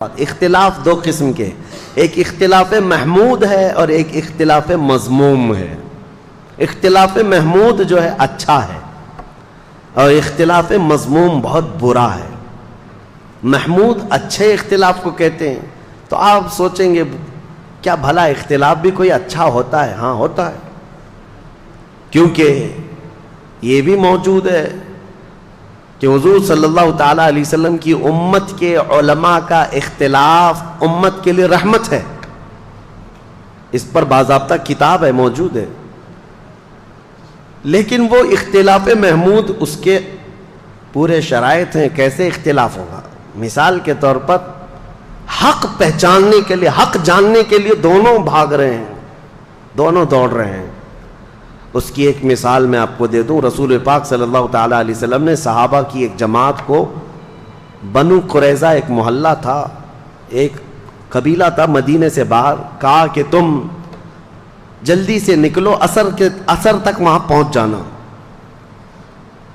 اختلاف دو قسم کے، ایک اختلاف محمود ہے اور ایک اختلاف مذموم ہے۔ اختلاف محمود جو ہے اچھا ہے اور اختلاف مذموم بہت برا ہے۔ محمود اچھے اختلاف کو کہتے ہیں، تو آپ سوچیں گے کیا بھلا اختلاف بھی کوئی اچھا ہوتا ہے؟ ہاں ہوتا ہے، کیونکہ یہ بھی موجود ہے کہ حضور صلی اللہ تعالیٰ علیہ وسلم کی امت کے علماء کا اختلاف امت کے لیے رحمت ہے۔ اس پر باضابطہ کتاب ہے، موجود ہے، لیکن وہ اختلاف محمود اس کے پورے شرائط ہیں۔ کیسے اختلاف ہوگا؟ مثال کے طور پر حق پہچاننے کے لیے، حق جاننے کے لیے دونوں بھاگ رہے ہیں، دونوں دوڑ رہے ہیں۔ اس کی ایک مثال میں آپ کو دے دوں۔ رسول پاک صلی اللہ تعالیٰ علیہ وسلم نے صحابہ کی ایک جماعت کو، بنو قریظہ ایک محلہ تھا، ایک قبیلہ تھا مدینے سے باہر، کہا کہ تم جلدی سے نکلو، عصر تک وہاں پہنچ جانا،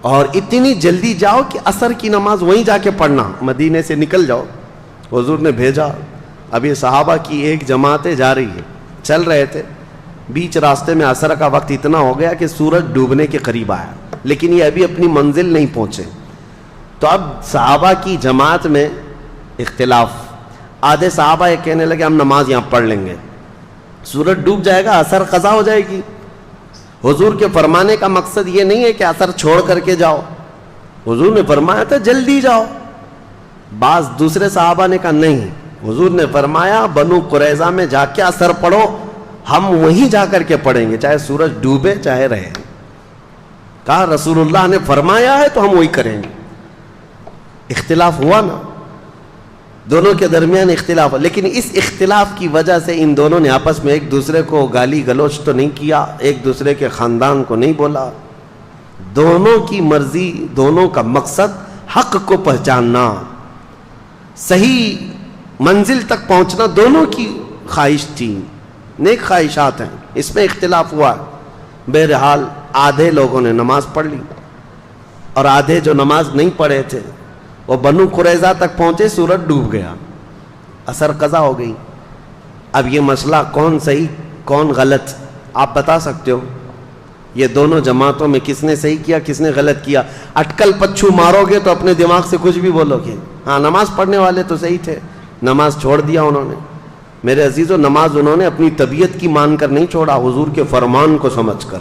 اور اتنی جلدی جاؤ کہ عصر کی نماز وہیں جا کے پڑھنا، مدینے سے نکل جاؤ۔ حضور نے بھیجا۔ اب یہ صحابہ کی ایک جماعتیں جا رہی ہے، چل رہے تھے، بیچ راستے میں عصر کا وقت اتنا ہو گیا کہ سورج ڈوبنے کے قریب آیا، لیکن یہ ابھی اپنی منزل نہیں پہنچے۔ تو اب صحابہ کی جماعت میں اختلاف، آدھے صحابہ یہ کہنے لگے ہم نماز یہاں پڑھ لیں گے، سورج ڈوب جائے گا، عصر قضا ہو جائے گی۔ حضور کے فرمانے کا مقصد یہ نہیں ہے کہ عصر چھوڑ کر کے جاؤ، حضور نے فرمایا تھا جلدی جاؤ۔ بعض دوسرے صحابہ نے کہا نہیں، حضور نے فرمایا بنو قریظہ میں جا کے عصر پڑھو، ہم وہیں جا کر کے پڑھیں گے، چاہے سورج ڈوبے چاہے رہے۔ کہا رسول اللہ نے فرمایا ہے تو ہم وہی کریں گے۔ اختلاف ہوا نا، دونوں کے درمیان اختلاف، لیکن اس اختلاف کی وجہ سے ان دونوں نے آپس میں ایک دوسرے کو گالی گلوچ تو نہیں کیا، ایک دوسرے کے خاندان کو نہیں بولا۔ دونوں کی مرضی، دونوں کا مقصد حق کو پہچاننا، صحیح منزل تک پہنچنا، دونوں کی خواہش تھی، نیک خواہشات ہیں۔ اس میں اختلاف ہوا۔ بہرحال آدھے لوگوں نے نماز پڑھ لی اور آدھے جو نماز نہیں پڑھے تھے وہ بنو قریظہ تک پہنچے، سورج ڈوب گیا، عصر قضا ہو گئی۔ اب یہ مسئلہ کون صحیح کون غلط آپ بتا سکتے ہو؟ یہ دونوں جماعتوں میں کس نے صحیح کیا کس نے غلط کیا؟ اٹکل پچھو مارو گے تو اپنے دماغ سے کچھ بھی بولو گے۔ ہاں نماز پڑھنے والے تو صحیح تھے، نماز چھوڑ دیا انہوں نے۔ میرے عزیزو، نماز انہوں نے اپنی طبیعت کی مان کر نہیں چھوڑا، حضور کے فرمان کو سمجھ کر۔